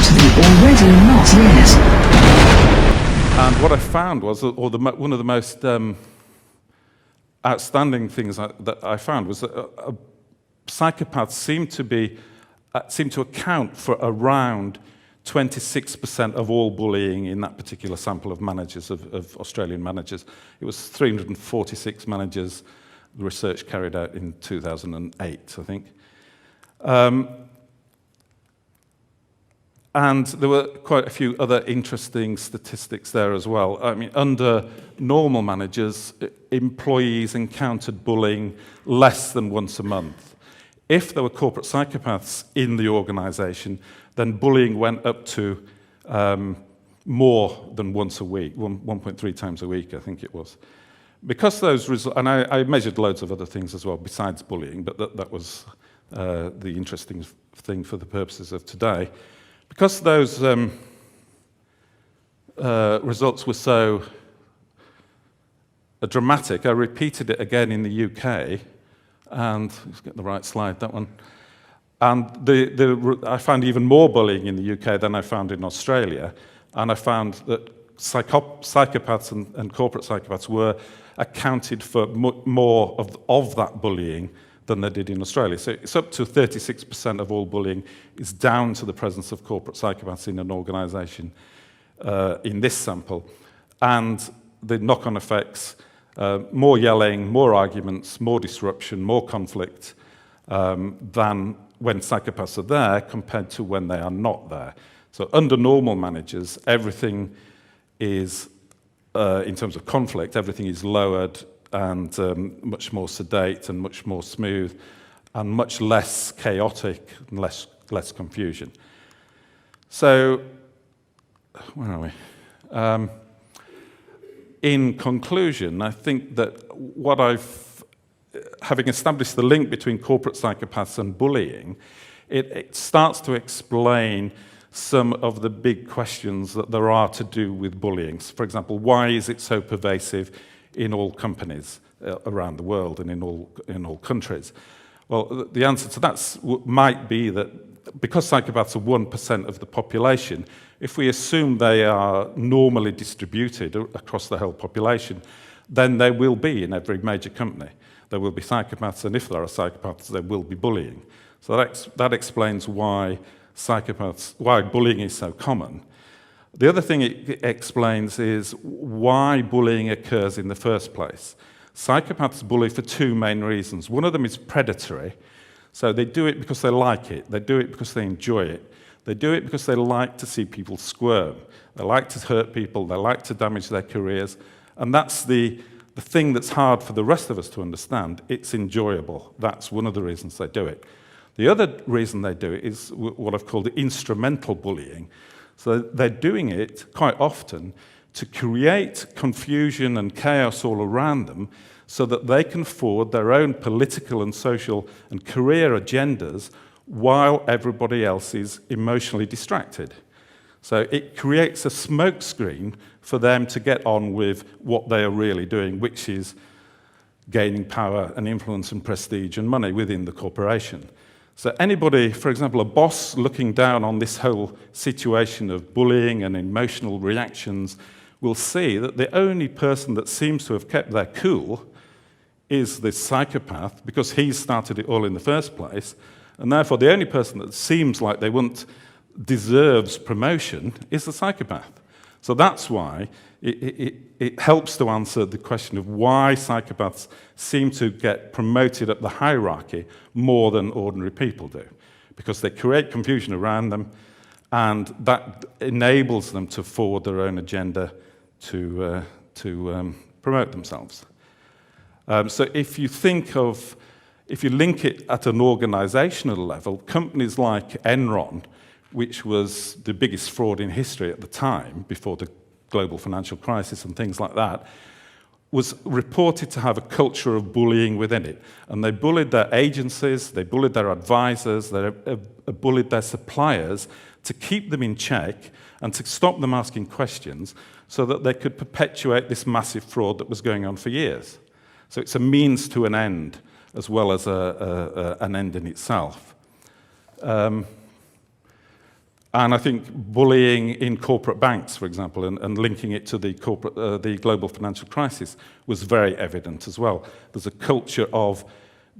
to the already not yet. And what I found was, one of the most outstanding things that I found was that psychopaths seem to account for around 26% of all bullying in that particular sample of managers, of Australian managers. It was 346 managers, the research carried out in 2008, I think. And there were quite a few other interesting statistics there as well. I mean, under normal managers, employees encountered bullying less than once a month. If there were corporate psychopaths in the organisation, then bullying went up to more than once a week, 1.3 times a week, I think it was. Because those results, and I measured loads of other things as well besides bullying, but that was the interesting thing for the purposes of today. Because those results were so dramatic, I repeated it again in the UK, and let's get the right slide, that one. And I found even more bullying in the UK than I found in Australia, and I found that psychopaths and corporate psychopaths were accounted for more of that bullying than they did in Australia. So it's up to 36% of all bullying is down to the presence of corporate psychopaths in an organisation in this sample. And the knock-on effects, more yelling, more arguments, more disruption, more conflict than when psychopaths are there compared to when they are not there. So under normal managers, everything is, in terms of conflict, everything is lowered and much more sedate and much more smooth and much less chaotic and less confusion. So, where are we? In conclusion, I think that having established the link between corporate psychopaths and bullying, it starts to explain some of the big questions that there are to do with bullying. For example, why is it so pervasive in all companies around the world and in all countries? Well, the answer to that might be that because psychopaths are 1% of the population, if we assume they are normally distributed across the whole population, then they will be in every major company. There will be psychopaths, and if there are psychopaths, there will be bullying. So that explains why bullying is so common. The other thing it explains is why bullying occurs in the first place. Psychopaths bully for two main reasons. One of them is predatory. So they do it because they like it. They do it because they enjoy it. They do it because they like to see people squirm. They like to hurt people. They like to damage their careers. And that's the thing that's hard for the rest of us to understand. It's enjoyable. That's one of the reasons they do it. The other reason they do it is what I've called instrumental bullying. So they're doing it quite often to create confusion and chaos all around them so that they can forward their own political and social and career agendas while everybody else is emotionally distracted. So it creates a smokescreen for them to get on with what they are really doing, which is gaining power and influence and prestige and money within the corporation. So anybody, for example, a boss looking down on this whole situation of bullying and emotional reactions will see that the only person that seems to have kept their cool is this psychopath, because he started it all in the first place, and therefore the only person that seems like they deserves promotion is the psychopath. So that's why it helps to answer the question of why psychopaths seem to get promoted up the hierarchy more than ordinary people do. Because they create confusion around them, and that enables them to forward their own agenda to promote themselves. So if you link it at an organizational level, companies like Enron, which was the biggest fraud in history at the time, before the global financial crisis and things like that, was reported to have a culture of bullying within it. And they bullied their agencies, they bullied their advisors, they bullied their suppliers to keep them in check and to stop them asking questions so that they could perpetuate this massive fraud that was going on for years. So it's a means to an end as well as an end in itself. And I think bullying in corporate banks, for example, and linking it to the global financial crisis was very evident as well. There's a culture of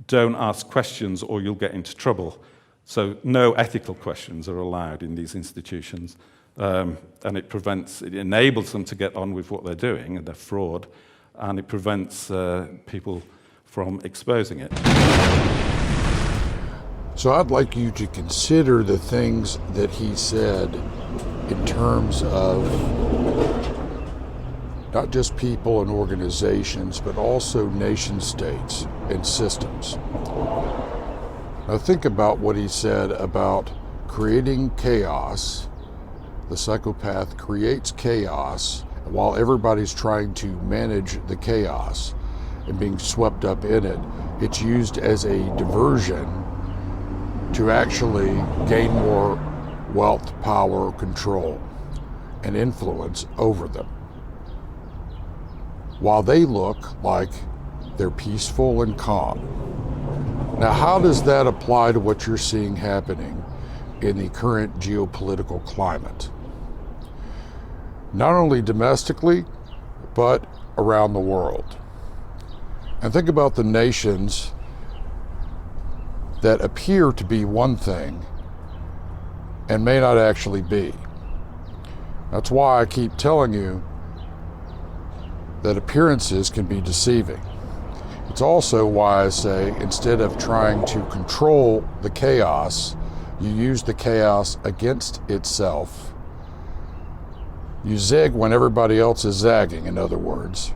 don't ask questions or you'll get into trouble. So no ethical questions are allowed in these institutions. And it enables them to get on with what they're doing, and their fraud, and it prevents people from exposing it. So I'd like you to consider the things that he said in terms of not just people and organizations, but also nation states and systems. Now think about what he said about creating chaos. The psychopath creates chaos while everybody's trying to manage the chaos and being swept up in it. It's used as a diversion to actually gain more wealth, power, control, and influence over them, while they look like they're peaceful and calm. Now, how does that apply to what you're seeing happening in the current geopolitical climate? Not only domestically, but around the world. And think about the nations that appear to be one thing and may not actually be. That's why I keep telling you that appearances can be deceiving. It's also why I say instead of trying to control the chaos, you use the chaos against itself. You zig when everybody else is zagging, in other words,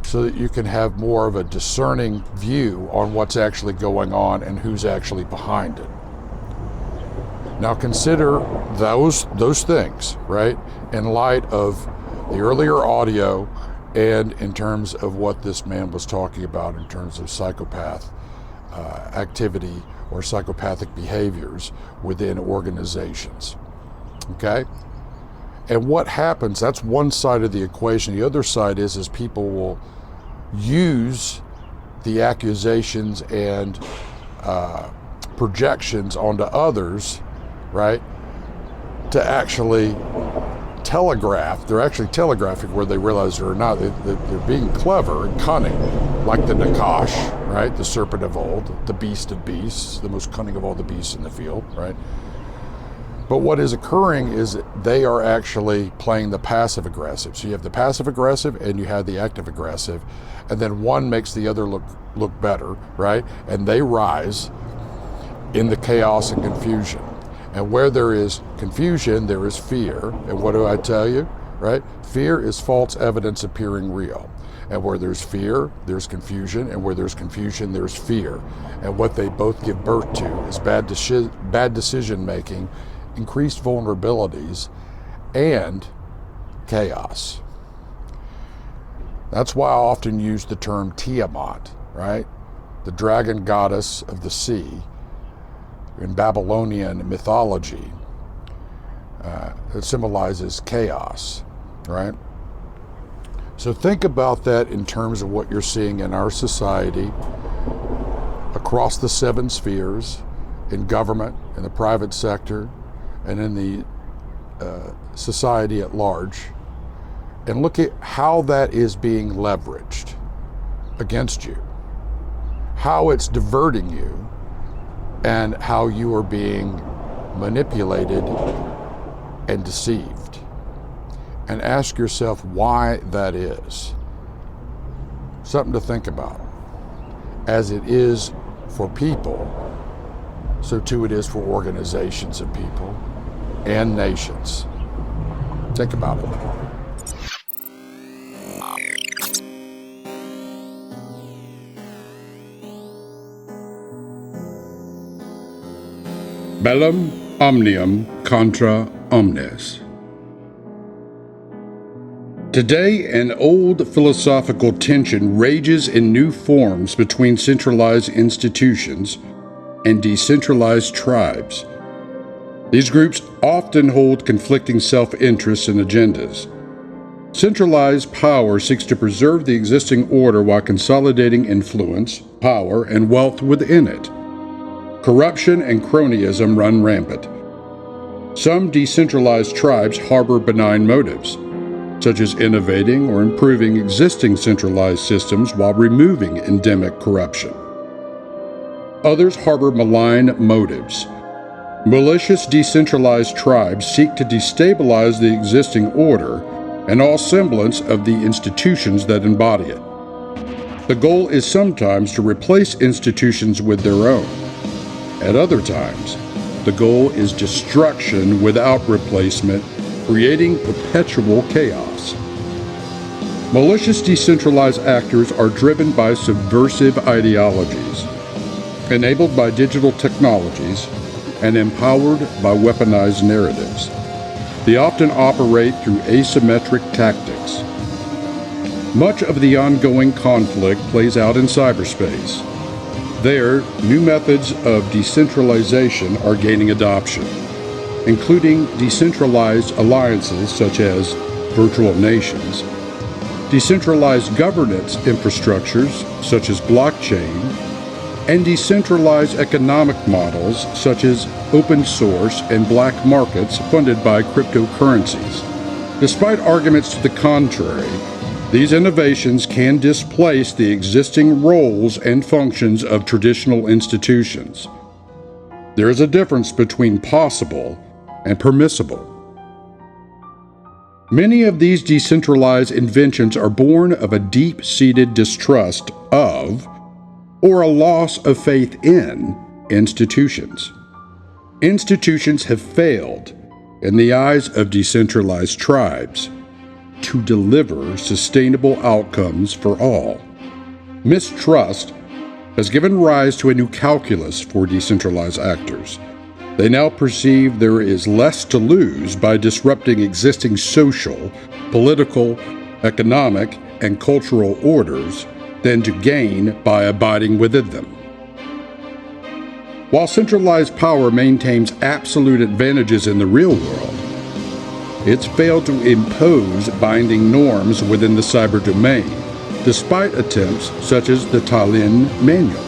so that you can have more of a discerning view on what's actually going on and who's actually behind it. Now consider those things, right, in light of the earlier audio and in terms of what this man was talking about in terms of psychopath activity or psychopathic behaviors within organizations, okay? And what happens, that's one side of the equation. The other side is people will use the accusations and projections onto others, right, to actually telegraph. They're actually telegraphing where they realize they're not. They're being clever and cunning, like the Nakash, right, the serpent of old, the beast of beasts, the most cunning of all the beasts in the field, right? But what is occurring is they are actually playing the passive aggressive. So you have the passive aggressive and you have the active aggressive, and then one makes the other look better, right? And they rise in the chaos and confusion. And where there is confusion, there is fear. And what do I tell you, right? Fear is false evidence appearing real. And where there's fear, there's confusion. And where there's confusion, there's fear. And what they both give birth to is bad decision making, increased vulnerabilities, and chaos. That's why I often use the term Tiamat, right? The dragon goddess of the sea in Babylonian mythology. It symbolizes chaos, right? So think about that in terms of what you're seeing in our society, across the 7 spheres, in government, in the private sector, and in the society at large, and look at how that is being leveraged against you, how it's diverting you, and how you are being manipulated and deceived. And ask yourself why that is. Something to think about. As it is for people, so too it is for organizations and people and nations. Think about it. Bellum omnium contra omnes. Today, an old philosophical tension rages in new forms between centralized institutions and decentralized tribes. These groups often hold conflicting self-interests and agendas. Centralized power seeks to preserve the existing order while consolidating influence, power, and wealth within it. Corruption and cronyism run rampant. Some decentralized tribes harbor benign motives, such as innovating or improving existing centralized systems while removing endemic corruption. Others harbor malign motives. Malicious decentralized tribes seek to destabilize the existing order and all semblance of the institutions that embody it. The goal is sometimes to replace institutions with their own. At other times, the goal is destruction without replacement, creating perpetual chaos. Malicious decentralized actors are driven by subversive ideologies, enabled by digital technologies, and empowered by weaponized narratives. They often operate through asymmetric tactics. Much of the ongoing conflict plays out in cyberspace. There, new methods of decentralization are gaining adoption, including decentralized alliances such as virtual nations, decentralized governance infrastructures such as blockchain, and decentralized economic models such as open source and black markets funded by cryptocurrencies. Despite arguments to the contrary, these innovations can displace the existing roles and functions of traditional institutions. There is a difference between possible and permissible. Many of these decentralized inventions are born of a deep-seated distrust of, or a loss of faith in, institutions. Institutions have failed, in the eyes of decentralized tribes, to deliver sustainable outcomes for all. Mistrust has given rise to a new calculus for decentralized actors. They now perceive there is less to lose by disrupting existing social, political, economic, and cultural orders than to gain by abiding within them. While centralized power maintains absolute advantages in the real world, it's failed to impose binding norms within the cyber domain, despite attempts such as the Tallinn Manual.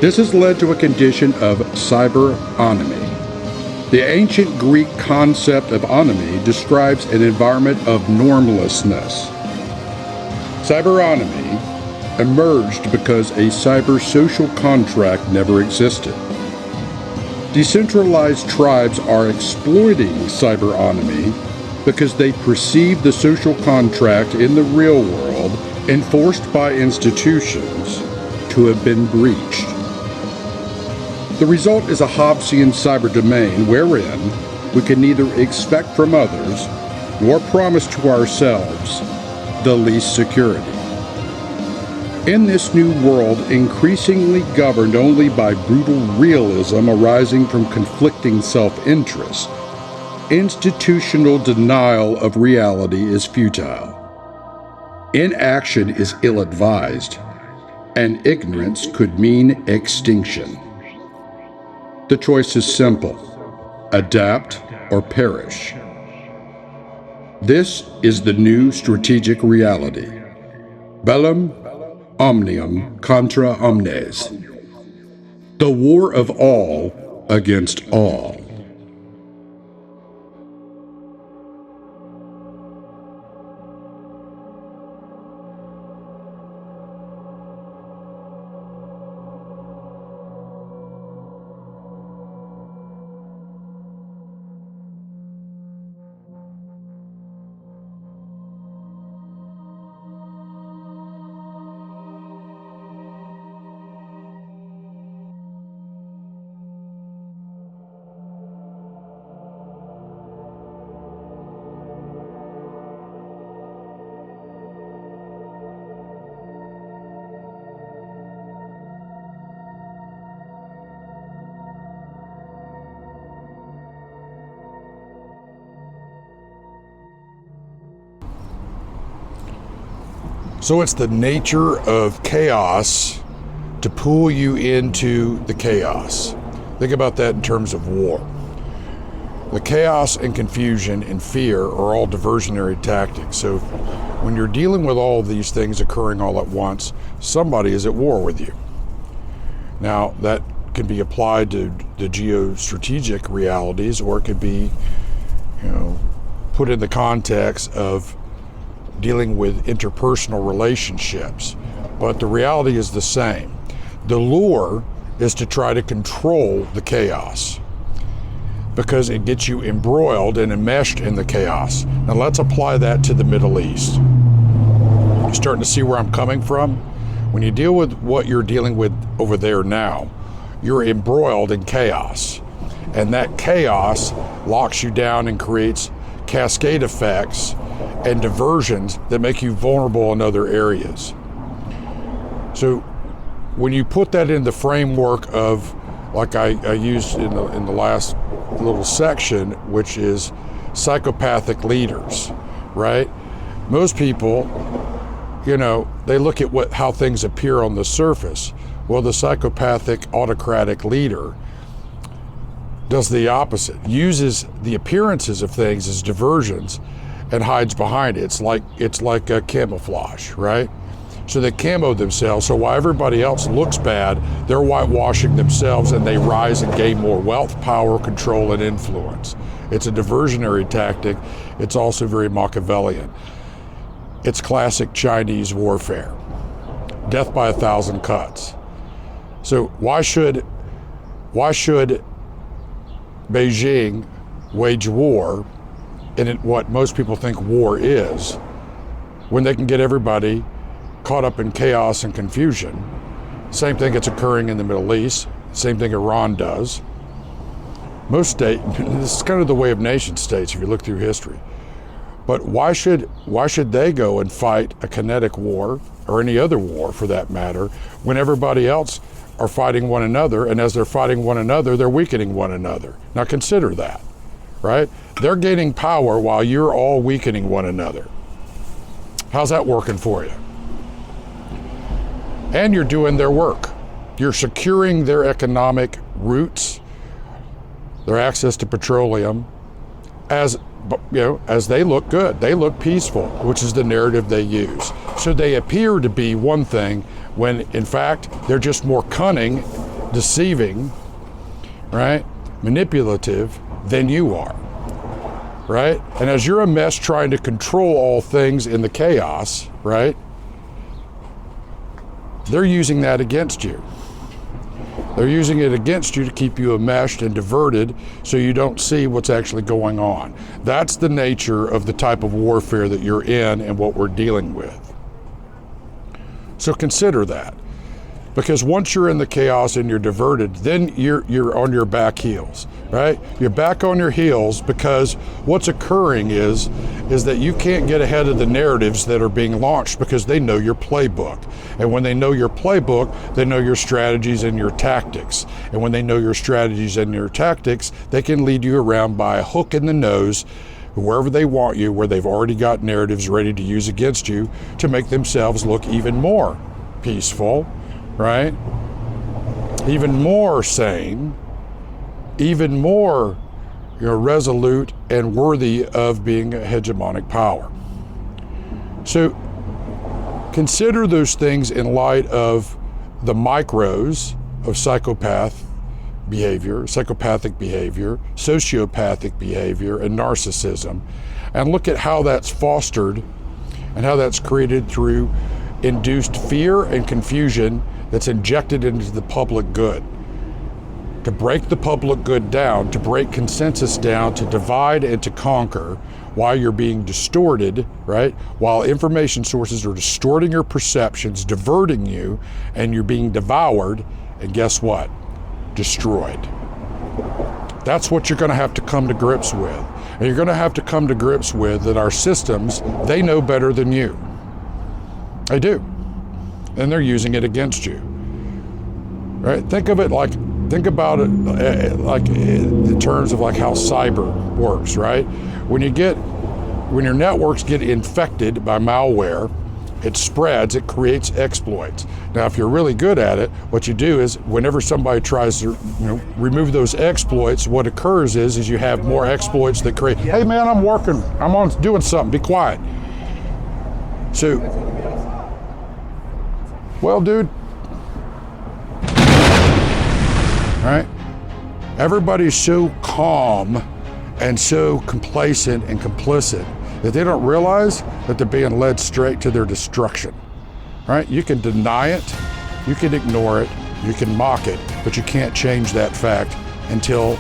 This has led to a condition of cyber-onomy. The ancient Greek concept of onomy describes an environment of normlessness. Cyber-onomy emerged because a cyber-social contract never existed. Decentralized tribes are exploiting cyber-onomy because they perceive the social contract in the real world enforced by institutions to have been breached. The result is a Hobbesian cyber domain wherein we can neither expect from others nor promise to ourselves the least security. In this new world, increasingly governed only by brutal realism arising from conflicting self-interest, institutional denial of reality is futile. Inaction is ill-advised, and ignorance could mean extinction. The choice is simple: adapt or perish. This is the new strategic reality. Bellum omnium contra omnes. The war of all against all. So it's the nature of chaos to pull you into the chaos. Think about that in terms of war. The chaos and confusion and fear are all diversionary tactics. So when you're dealing with all of these things occurring all at once, somebody is at war with you. Now, that can be applied to the geostrategic realities, or it could be, put in the context of dealing with interpersonal relationships. But the reality is the same. The lure is to try to control the chaos, because it gets you embroiled and enmeshed in the chaos. Now let's apply that to the Middle East. You're starting to see where I'm coming from? When you deal with what you're dealing with over there now, you're embroiled in chaos. And that chaos locks you down and creates cascade effects and diversions that make you vulnerable in other areas. So when you put that in the framework of, like I used in the last little section, which is psychopathic leaders, right? Most people, they look at how things appear on the surface. Well, the psychopathic autocratic leader does the opposite, uses the appearances of things as diversions and hides behind it. It's like a camouflage, right? So they camo themselves, so while everybody else looks bad, they're whitewashing themselves, and they rise and gain more wealth, power, control, and influence. It's a diversionary tactic. It's also very Machiavellian. It's classic Chinese warfare. Death by 1,000 cuts. So why should Beijing wage war in what most people think war is, when they can get everybody caught up in chaos and confusion? Same thing that's occurring in the Middle East, same thing Iran does. Most states, this is kind of the way of nation states if you look through history. But why should they go and fight a kinetic war, or any other war for that matter, when everybody else are fighting one another, and as they're fighting one another, they're weakening one another? Now consider that, right? They're gaining power while you're all weakening one another. How's that working for you? And you're doing their work. You're securing their economic roots, their access to petroleum, as they look good. They look peaceful, which is the narrative they use. So they appear to be one thing when in fact they're just more cunning, deceiving, right? Manipulative than you are, right? And as you're a mess trying to control all things in the chaos, right? They're using that against you. They're using it against you to keep you enmeshed and diverted so you don't see what's actually going on. That's the nature of the type of warfare that you're in and what we're dealing with. So consider that. Because once you're in the chaos and you're diverted, then you're on your back heels, right? You're back on your heels because what's occurring is that you can't get ahead of the narratives that are being launched because they know your playbook. And when they know your playbook, they know your strategies and your tactics. And when they know your strategies and your tactics, they can lead you around by a hook in the nose wherever they want you, where they've already got narratives ready to use against you to make themselves look even more peaceful, right? Even more sane, even more resolute and worthy of being a hegemonic power. So consider those things in light of the micros of psychopathic behavior, sociopathic behavior, and narcissism, and look at how that's fostered and how that's created through induced fear and confusion that's injected into the public good. To break the public good down, to break consensus down, to divide and to conquer while you're being distorted, right? While information sources are distorting your perceptions, diverting you, and you're being devoured, and guess what? Destroyed. That's what you're going to have to come to grips with. And you're going to have to come to grips with that our systems, they know better than you. They do. And they're using it against you. Right? Think about it like in terms of like how cyber works, right? When your networks get infected by malware, it spreads, it creates exploits. Now, if you're really good at it, what you do is whenever somebody tries to remove those exploits, what occurs is you have more exploits that create, hey man, I'm on doing something, be quiet. So, well, dude, right? Everybody's so calm and so complacent and complicit that they don't realize that they're being led straight to their destruction, right? You can deny it, you can ignore it, you can mock it, but you can't change that fact until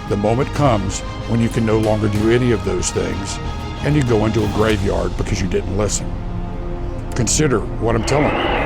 the moment comes when you can no longer do any of those things and you go into a graveyard because you didn't listen. Consider what I'm telling you.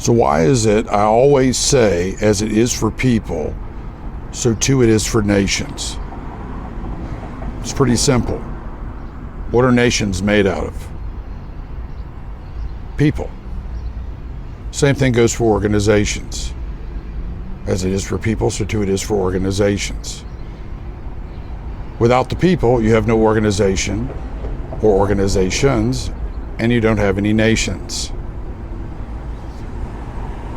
So why is it I always say, as it is for people, so too it is for nations? It's pretty simple. What are nations made out of? People. Same thing goes for organizations. As it is for people, so too it is for organizations. Without the people, you have no organization or organizations, and you don't have any nations.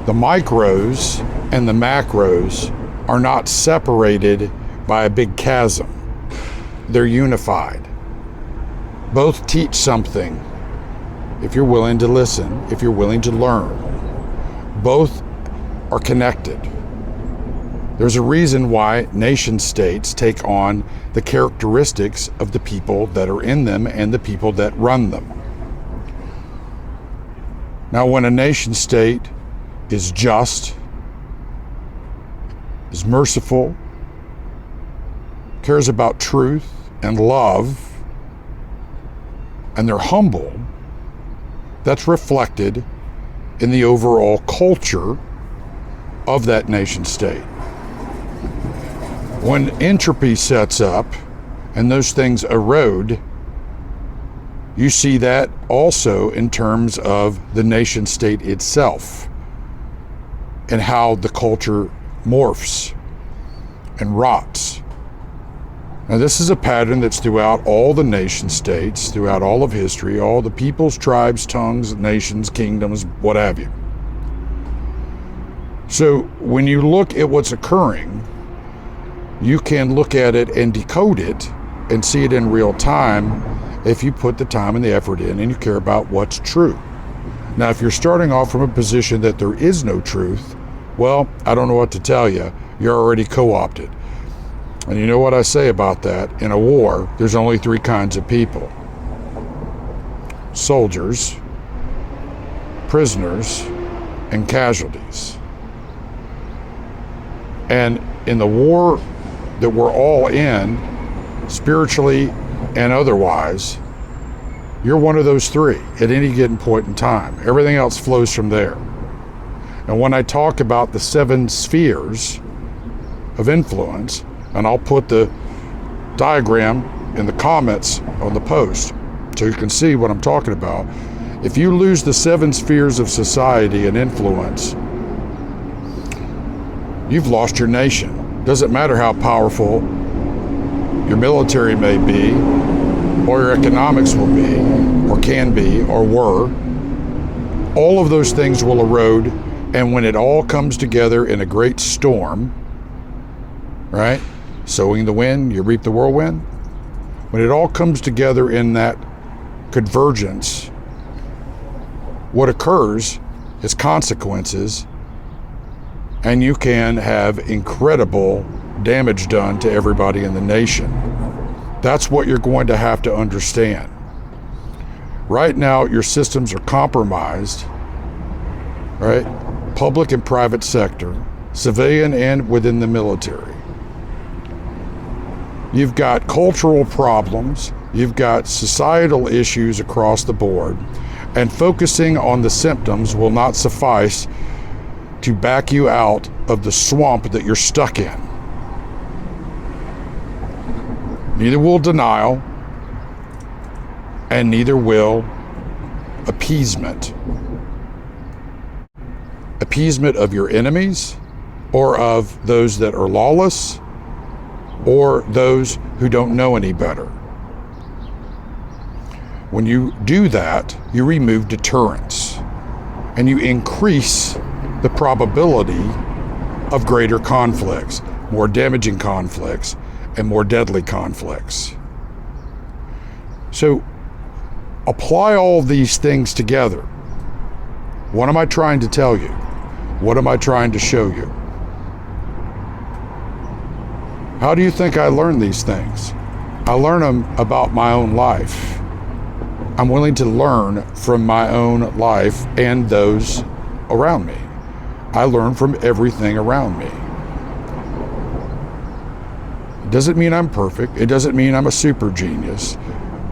The micros and the macros are not separated by a big chasm. They're unified. Both teach something if you're willing to listen, if you're willing to learn. Both are connected. There's a reason why nation states take on the characteristics of the people that are in them and the people that run them. Now, when a nation state is just, is merciful, cares about truth and love, and they're humble, that's reflected in the overall culture of that nation state. When entropy sets up and those things erode, You see that also in terms of the nation state itself and how the culture morphs and rots. Now, this is a pattern that's throughout all the nation states, throughout all of history, all the peoples, tribes, tongues, nations, kingdoms, what have you. So when you look at what's occurring, you can look at it and decode it and see it in real time if you put the time and the effort in and you care about what's true. Now, if you're starting off from a position that there is no truth, well, I don't know what to tell you. You're already co-opted. And you know what I say about that? In a war, there's only three kinds of people: soldiers, prisoners, and casualties. And in the war that we're all in, spiritually and otherwise, you're one of those three at any given point in time. Everything else flows from there. And when I talk about the 7 spheres of influence, and I'll put the diagram in the comments on the post so you can see what I'm talking about. If you lose the 7 spheres of society and influence, you've lost your nation. Doesn't matter how powerful your military may be, or your economics will be, or can be, or were. All of those things will erode, and when it all comes together in a great storm, right? Sowing the wind, you reap the whirlwind. When it all comes together in that convergence, what occurs is consequences, and you can have incredible damage done to everybody in the nation. That's what you're going to have to understand. Right now, your systems are compromised, right? Public and private sector, civilian and within the military. You've got cultural problems, you've got societal issues across the board, and focusing on the symptoms will not suffice to back you out of the swamp that you're stuck in. Neither will denial, and neither will appeasement. Appeasement of your enemies, or of those that are lawless, or those who don't know any better. When you do that, you remove deterrence, and you increase the probability of greater conflicts, more damaging conflicts, and more deadly conflicts. So apply all these things together. What am I trying to tell you? What am I trying to show you? How do you think I learn these things? I learn them about my own life. I'm willing to learn from my own life and those around me. I learn from everything around me. It doesn't mean I'm perfect. It doesn't mean I'm a super genius.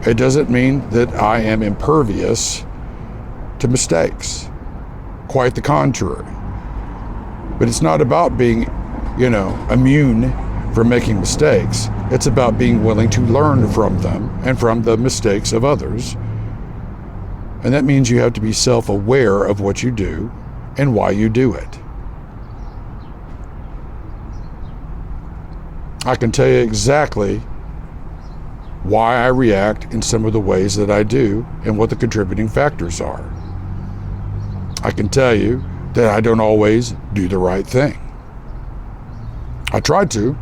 It doesn't mean that I am impervious to mistakes. Quite the contrary. But it's not about being, immune from making mistakes. It's about being willing to learn from them and from the mistakes of others. And that means you have to be self-aware of what you do and why you do it. I can tell you exactly why I react in some of the ways that I do and what the contributing factors are. I can tell you that I don't always do the right thing. I try to,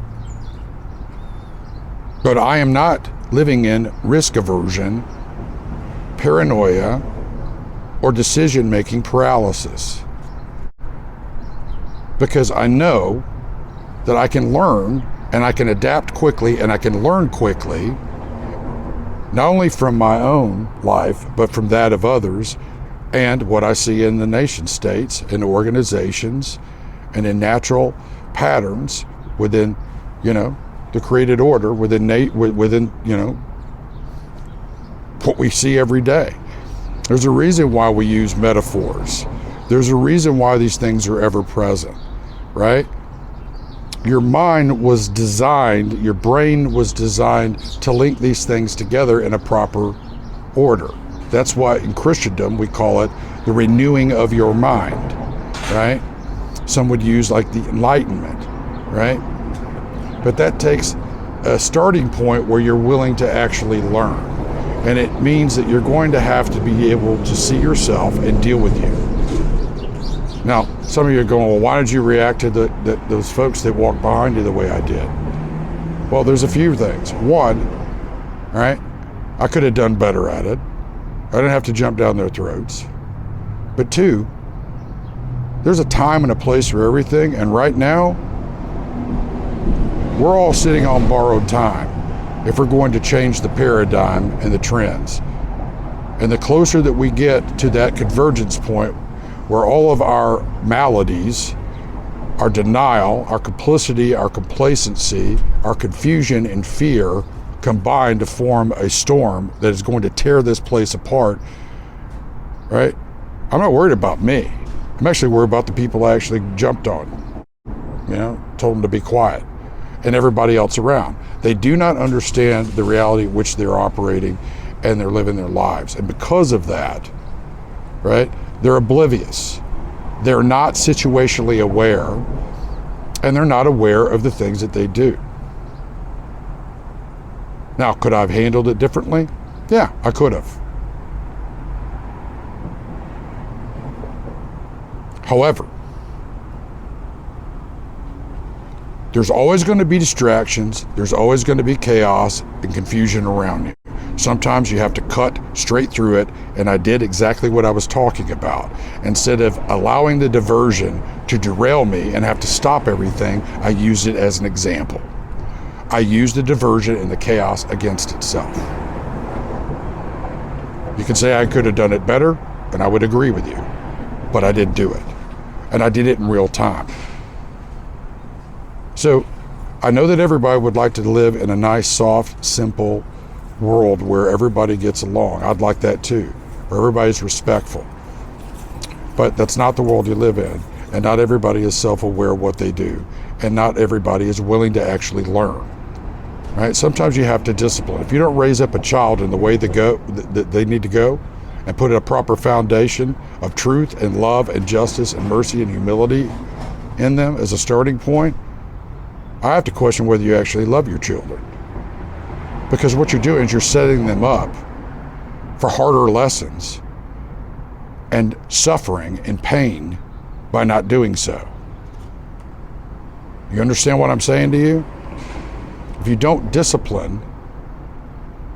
but I am not living in risk aversion, paranoia, or decision-making paralysis. Because I know that I can learn and I can adapt quickly and I can learn quickly, not only from my own life, but from that of others and what I see in the nation states and organizations and in natural patterns within, the created order, within, what we see every day. There's a reason why we use metaphors. There's a reason why these things are ever present, right? Your mind was designed, your brain was designed to link these things together in a proper order. That's why in Christendom we call it the renewing of your mind, right? Some would use like the Enlightenment, right? But that takes a starting point where you're willing to actually learn. And it means that you're going to have to be able to see yourself and deal with you. Now, some of you are going, well, why did you react to those folks that walked behind you the way I did? Well, there's a few things. One, all right, I could have done better at it. I didn't have to jump down their throats. But two, there's a time and a place for everything, and right now, we're all sitting on borrowed time if we're going to change the paradigm and the trends. And the closer that we get to that convergence point where all of our maladies, our denial, our complicity, our complacency, our confusion and fear combine to form a storm that is going to tear this place apart, right? I'm not worried about me. I'm actually worried about the people I actually jumped on, told them to be quiet, and everybody else around. They do not understand the reality in which they're operating and they're living their lives. And because of that, right, they're oblivious. They're not situationally aware, and they're not aware of the things that they do. Now, could I have handled it differently? Yeah, I could have. However, there's always going to be distractions, there's always going to be chaos and confusion around you. Sometimes you have to cut straight through it, and I did exactly what I was talking about. Instead of allowing the diversion to derail me and have to stop everything, I used it as an example. I used the diversion and the chaos against itself. You can say I could have done it better, and I would agree with you, but I didn't do it. And I did it in real time. So I know that everybody would like to live in a nice, soft, simple world where everybody gets along. I'd like that too, where everybody's respectful. But that's not the world you live in, and not everybody is self-aware of what they do, and not everybody is willing to actually learn. Right? Sometimes you have to discipline. If you don't raise up a child in the way that they need to go, and put a proper foundation of truth and love and justice and mercy and humility in them as a starting point, I have to question whether you actually love your children. Because what you're doing is you're setting them up for harder lessons and suffering and pain by not doing so. You understand what I'm saying to you? If you don't discipline,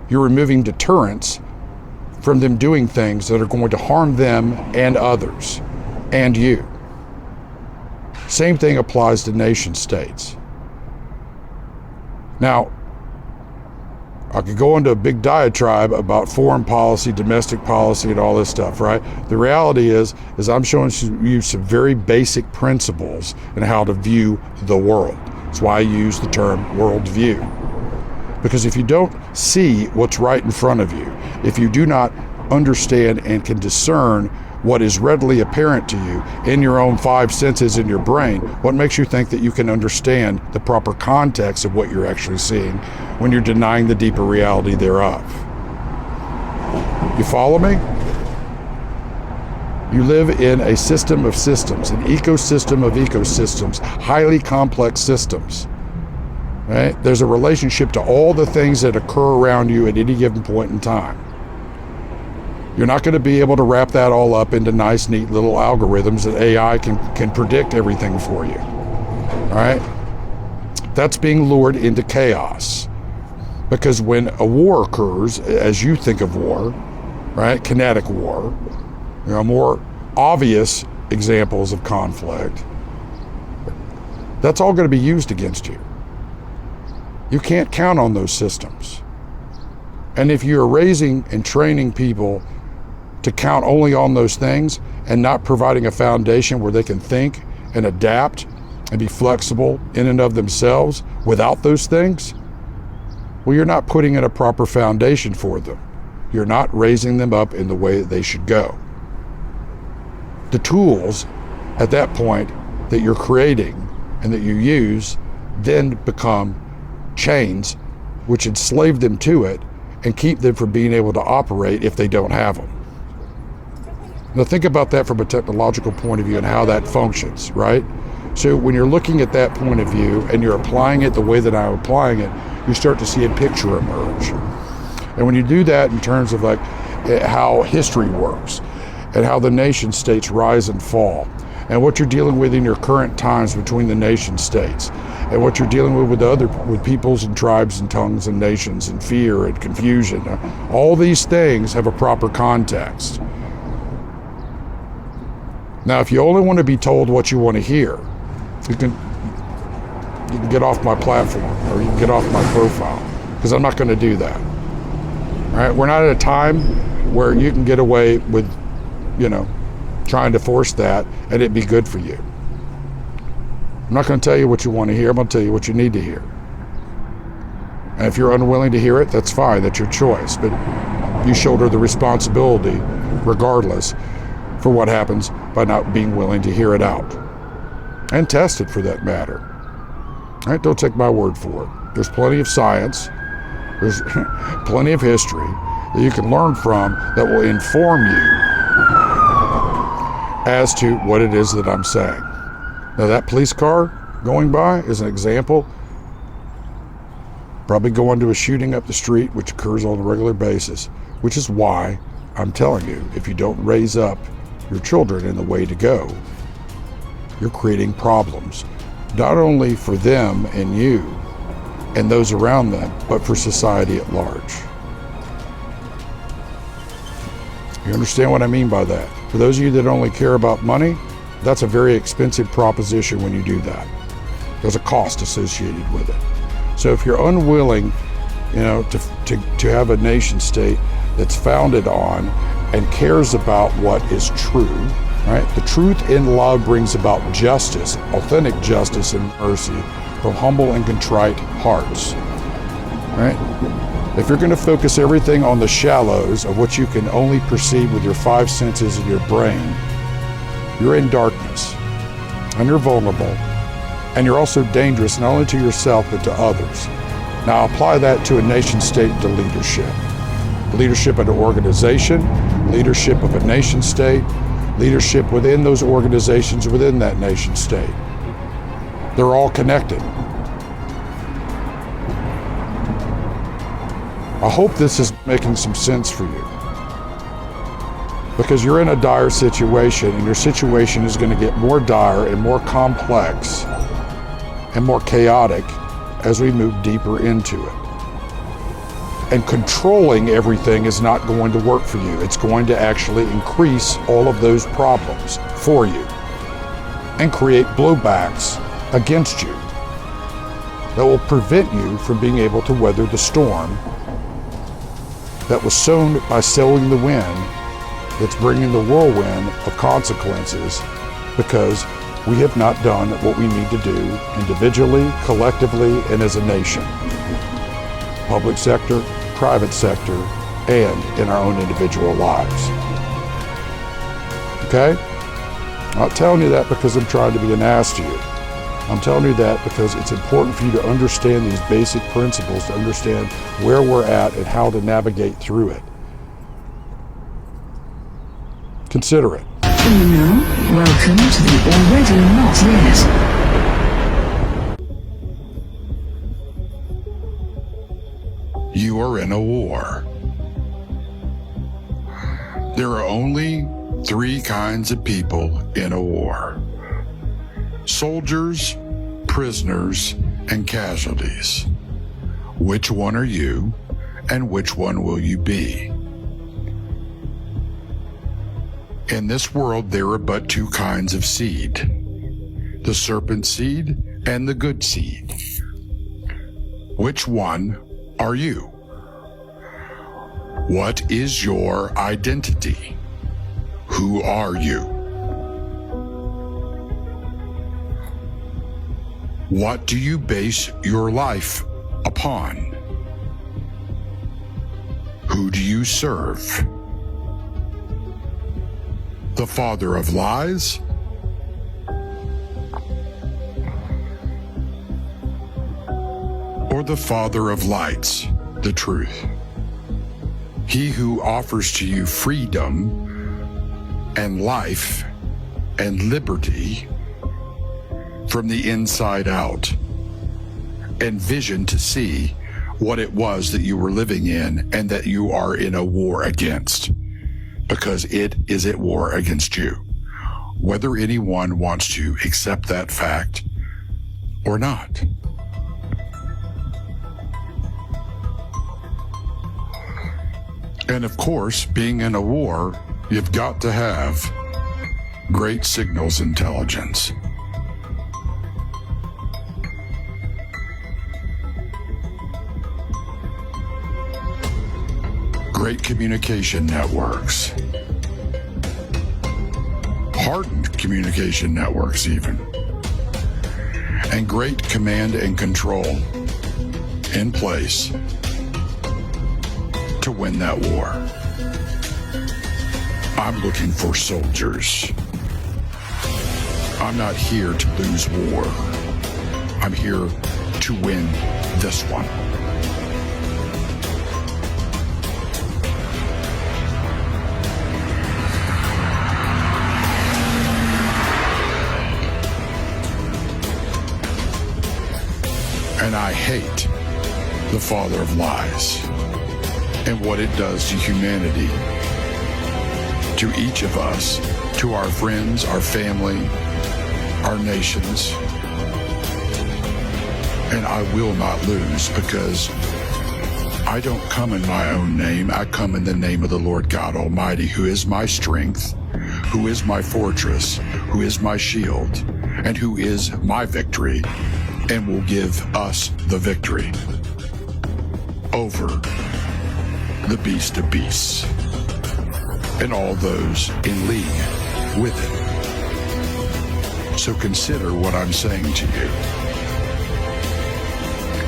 you're removing deterrence from them doing things that are going to harm them and others and you. Same thing applies to nation states. Now, I could go into a big diatribe about foreign policy, domestic policy, and all this stuff, right? The reality is I'm showing you some very basic principles in how to view the world. That's why I use the term worldview. Because if you don't see what's right in front of you, if you do not understand and can discern what is readily apparent to you in your own five senses in your brain, what makes you think that you can understand the proper context of what you're actually seeing when you're denying the deeper reality thereof? You follow me? You live in a system of systems, an ecosystem of ecosystems, highly complex systems. Right? There's a relationship to all the things that occur around you at any given point in time. You're not going to be able to wrap that all up into nice, neat little algorithms that AI can predict everything for you. All right? That's being lured into chaos. Because when a war occurs, as you think of war, right, kinetic war, more obvious examples of conflict, that's all going to be used against you. You can't count on those systems. And if you're raising and training people to count only on those things and not providing a foundation where they can think and adapt and be flexible in and of themselves without those things, well, you're not putting in a proper foundation for them. You're not raising them up in the way that they should go. The tools at that point that you're creating and that you use then become chains which enslave them to it and keep them from being able to operate if they don't have them. Now think about that from a technological point of view and how that functions, right? So when you're looking at that point of view and you're applying it the way that I'm applying it, you start to see a picture emerge. And when you do that in terms of like how history works and how the nation states rise and fall and what you're dealing with in your current times between the nation states and what you're dealing with peoples and tribes and tongues and nations and fear and confusion, all these things have a proper context. Now, if you only want to be told what you want to hear, you can get off my platform or you can get off my profile, because I'm not going to do that. All right, we're not at a time where you can get away with, trying to force that and it'd be good for you. I'm not going to tell you what you want to hear. I'm going to tell you what you need to hear. And if you're unwilling to hear it, that's fine. That's your choice. But you shoulder the responsibility, regardless, for what happens by not being willing to hear it out. And test it, for that matter. All right, don't take my word for it. There's plenty of science. There's plenty of history that you can learn from that will inform you as to what it is that I'm saying. Now, that police car going by is an example. Probably going to a shooting up the street, which occurs on a regular basis, which is why I'm telling you, if you don't raise up your children in the way to go, you're creating problems, not only for them and you and those around them, but for society at large. You understand what I mean by that? For those of you that only care about money, that's a very expensive proposition when you do that. There's a cost associated with it. So if you're unwilling, to have a nation state that's founded on and cares about what is true, right? The truth in love brings about justice, authentic justice and mercy from humble and contrite hearts, right? If you're going to focus everything on the shallows of what you can only perceive with your five senses and your brain, you're in darkness and you're vulnerable, and you're also dangerous not only to yourself but to others. Now apply that to a nation state, to leadership. Leadership of an organization, leadership of a nation state, leadership within those organizations within that nation state. They're all connected. I hope this is making some sense for you, because you're in a dire situation, and your situation is going to get more dire and more complex and more chaotic as we move deeper into it. And controlling everything is not going to work for you. It's going to actually increase all of those problems for you and create blowbacks against you that will prevent you from being able to weather the storm that was sown by sowing the wind, that's bringing the whirlwind of consequences, because we have not done what we need to do individually, collectively, and as a nation. Public sector, private sector, and in our own individual lives. Okay? I'm not telling you that because I'm trying to be an ass to you. I'm telling you that because it's important for you to understand these basic principles, to understand where we're at and how to navigate through it. Consider it. Welcome to the Already Not Yet. You are in a war. There are only three kinds of people in a war: soldiers, prisoners, and casualties. Which one are you, and which one will you be? In this world, there are but two kinds of seed: the serpent seed and the good seed. Which one are you? What is your identity? Who are you? What do you base your life upon? Who do you serve? The father of lies? Or the father of lights, the truth? He who offers to you freedom and life and liberty from the inside out, and vision to see what it was that you were living in and that you are in a war against, because it is at war against you, whether anyone wants to accept that fact or not. And of course, being in a war, you've got to have great signals intelligence. Great communication networks. Hardened communication networks even. And great command and control in place to win that war. I'm looking for soldiers. I'm not here to lose war. I'm here to win this one. And I hate the father of lies and what it does to humanity, to each of us, to our friends, our family, our nations. And I will not lose, because I don't come in my own name. I come in the name of the Lord God Almighty, who is my strength, who is my fortress, who is my shield, and who is my victory, and will give us the victory over the beast of beasts and all those in league with it. So consider what I'm saying to you.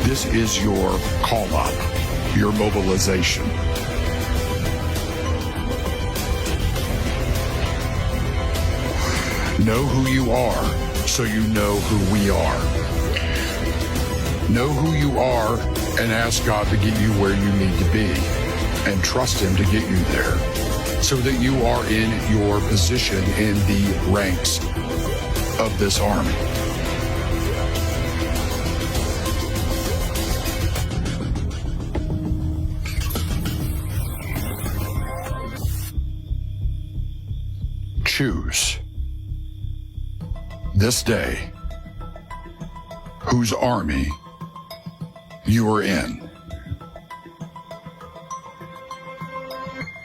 This is your call up, your mobilization. Know who you are, so you know who we are. Know who you are and ask God to get you where you need to be, and trust Him to get you there, so that you are in your position in the ranks of this army. Choose this day whose army you are in.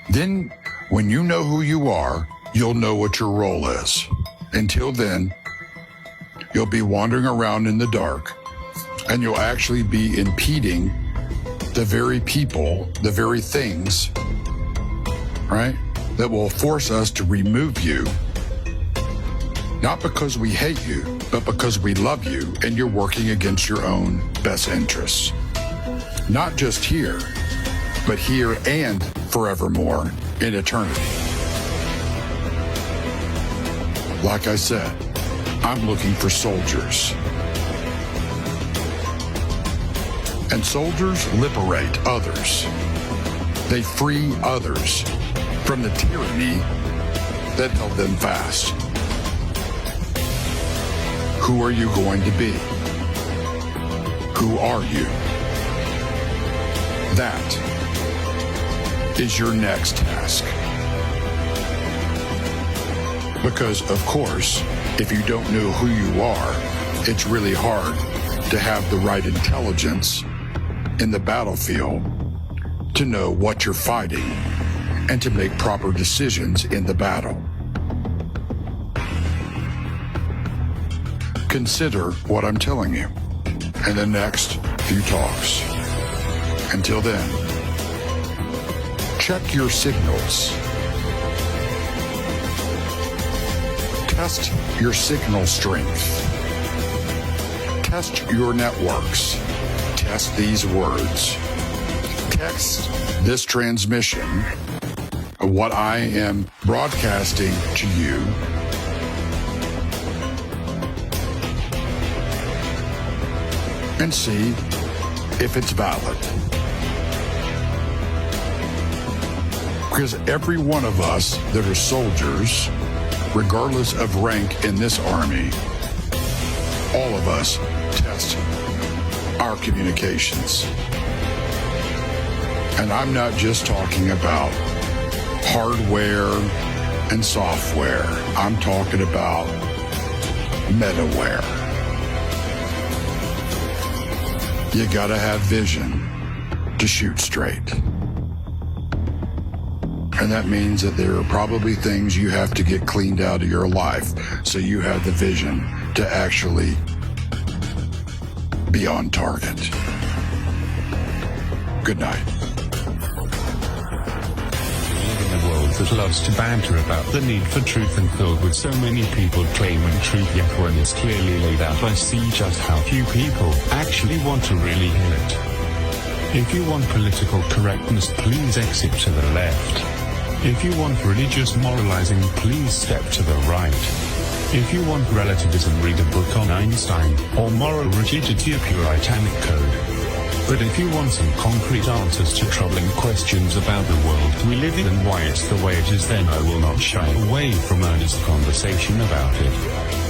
Then, when you know who you are, you'll know what your role is. Until then, you'll be wandering around in the dark, and you'll actually be impeding the very people, the very things, right, that will force us to remove you. Not because we hate you, but because we love you, and you're working against your own best interests. Not just here, but here and forevermore in eternity. Like I said, I'm looking for soldiers. And soldiers liberate others. They free others from the tyranny that held them fast. Who are you going to be? Who are you? That is your next task. Because, of course, if you don't know who you are, it's really hard to have the right intelligence in the battlefield to know what you're fighting and to make proper decisions in the battle. Consider what I'm telling you in the next few talks. Until then, check your signals. Test your signal strength. Test your networks. Test these words. Text this transmission, what I am broadcasting to you, and see if it's valid. Because every one of us that are soldiers, regardless of rank in this army, all of us test our communications. And I'm not just talking about hardware and software. I'm talking about metaware. You gotta have vision to shoot straight. And that means that there are probably things you have to get cleaned out of your life so you have the vision to actually be on target. Good night. A world that loves to banter about the need for truth and filled with so many people claiming truth, yet when it's clearly laid out I see just how few people actually want to really hear it. If you want political correctness, please exit to the left. If you want religious moralizing, please step to the right. If you want relativism, read a book on Einstein, or moral rigidity, a puritanic code. But if you want some concrete answers to troubling questions about the world we live in and why it's the way it is, then I will not shy away from earnest conversation about it.